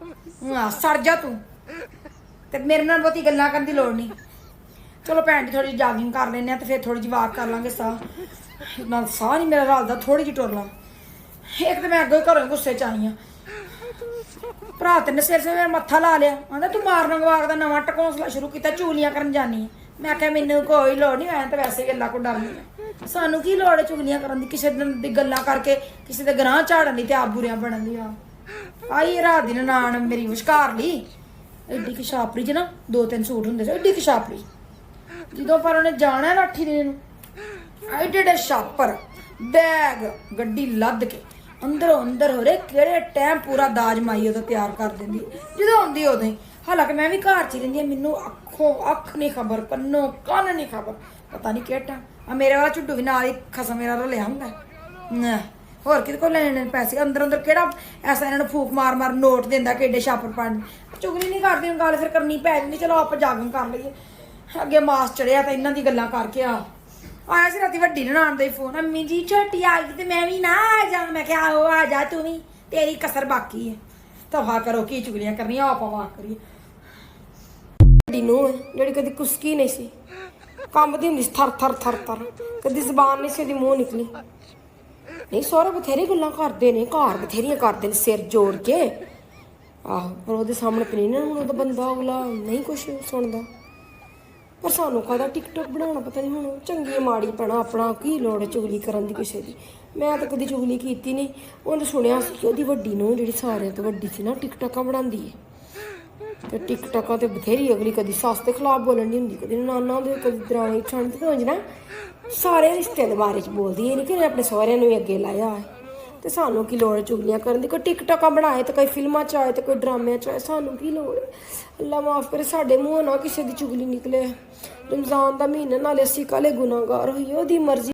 हाँ सड़ जा तू ते मेरे नाल बहुती गल्लां करन दी लोड़ नहीं। चलो भैन जी थोड़ी जॉगिंग कर लेने तो फिर थोड़ी जी वाक कर लांगे। साह ना साह नहीं मेरा रलदा, थोड़ी जी टुर ला। एक तो मैं अगों घरों गुस्से च आई हाँ। भरा तेने सिर से मेरा मत्था ला लिया, आंदा तू मारना गवाक दा नवां टकोसला शुरू किया, चुगलियां करन जानी है। मैं आख्या मैनू कोई लोड़ नहीं, मैं तो वैसे गल्लां को डरनी है। सानू की लोड़ है चुगलियां करन दी, किसी दी गल्लां करके किसी दे गराह झाड़न दी ते आप बुरियां बनन दी। आई रात दी ननान मेरी विचकार ली एड्डी कि छापड़ी च ना 2-3 सूट हुंदे सी, एड्डी कि छापड़ी जो पर उन्हें जाना है ना 8 दिन एडे छापर बैग गड्डी लद के अंदरों अंदर हो रहे केड़े टाइम पूरा दाज माई उदा तैयार कर देंदी जो आंदी उदों ही। हालांकि मैं भी घर च रही, मैनू अखों अख नहीं खबर, कन्नों कन्न नहीं खबर, पता नहीं केटा मेरे वाला झुड्डू भी नाल ही खसम मेरा रलिया हुंदा। होर किहदे कोल लेने पैसे, अंदर अंदर केड़ा ऐसा इन्हां नूं फूक मार मार नोट दिंदा कि एड्डे छापर पाने। चुगली नहीं करदी हुण गल फिर करनी पै जांदी। चलो आप जागन कर लईए, अगे मास चढ़िया तो इन्हां दी गल्लां करके आया सी राती वड्डी ननान दा फोन, अम्मी जी छोटी आ गई ते मैं भी ना आ जा। मैं क्या आओ आ जा तू भी, तेरी कसर बाकी है। तफा करो की चुगलियां करनियां, आप वाक करिए। वड्डी नूंह है जिहड़ी कदी कुसकी नहीं सी, कंबदी हुंदी सी थर थर थर थर, कदी जबान नहीं सी ओहदी मूंह निकली। नहीं सौरे बथेरी गल्लां करदे ने, घर बथेरियां करदे ने सिर जोड़ के। आहो पर ओहदे सामने पनी ना हुण ओहदा बंदा अगला नहीं कुछ सुनदा। पर सानू कहदा टिकटॉक बनाना पता नहीं हुण चंगी माड़ी भैना अपना की लोड़ है चुगली करन दी किसे दी। मैं तो कदी चुगली कीती नहीं। उन्हें सुनिया कि ओहदी वड्डी नूंह जिहड़ी सारेयां तो वड्डी सी ना टिकटॉकां बनांदी है। ते टिकटॉकां ते बथेरी अगली कदी सस्स दे खिलाफ बोलन दी हुंदी, कदी नाना दे, कदी दरानी जठानी ते ना सारे रिश्ते दे बारे च बोलदी है। नहीं कि अपने सौहरिਆਂ ਨੂੰ अगे लाया है। तो सानू की लोड़ चुगलियां करन दी, कोई टिकटॉकां बनाए तो कोई फिल्मां च आए तो कोई ड्रामे च आए, सानू की लोड़ है। अल्लाह माफ़ करे साडे मूँह ना किसी दी चुगली निकले। रमज़ान दा महीना नाले असीं काले गुनाहगार होइए, ओहदी मर्जी।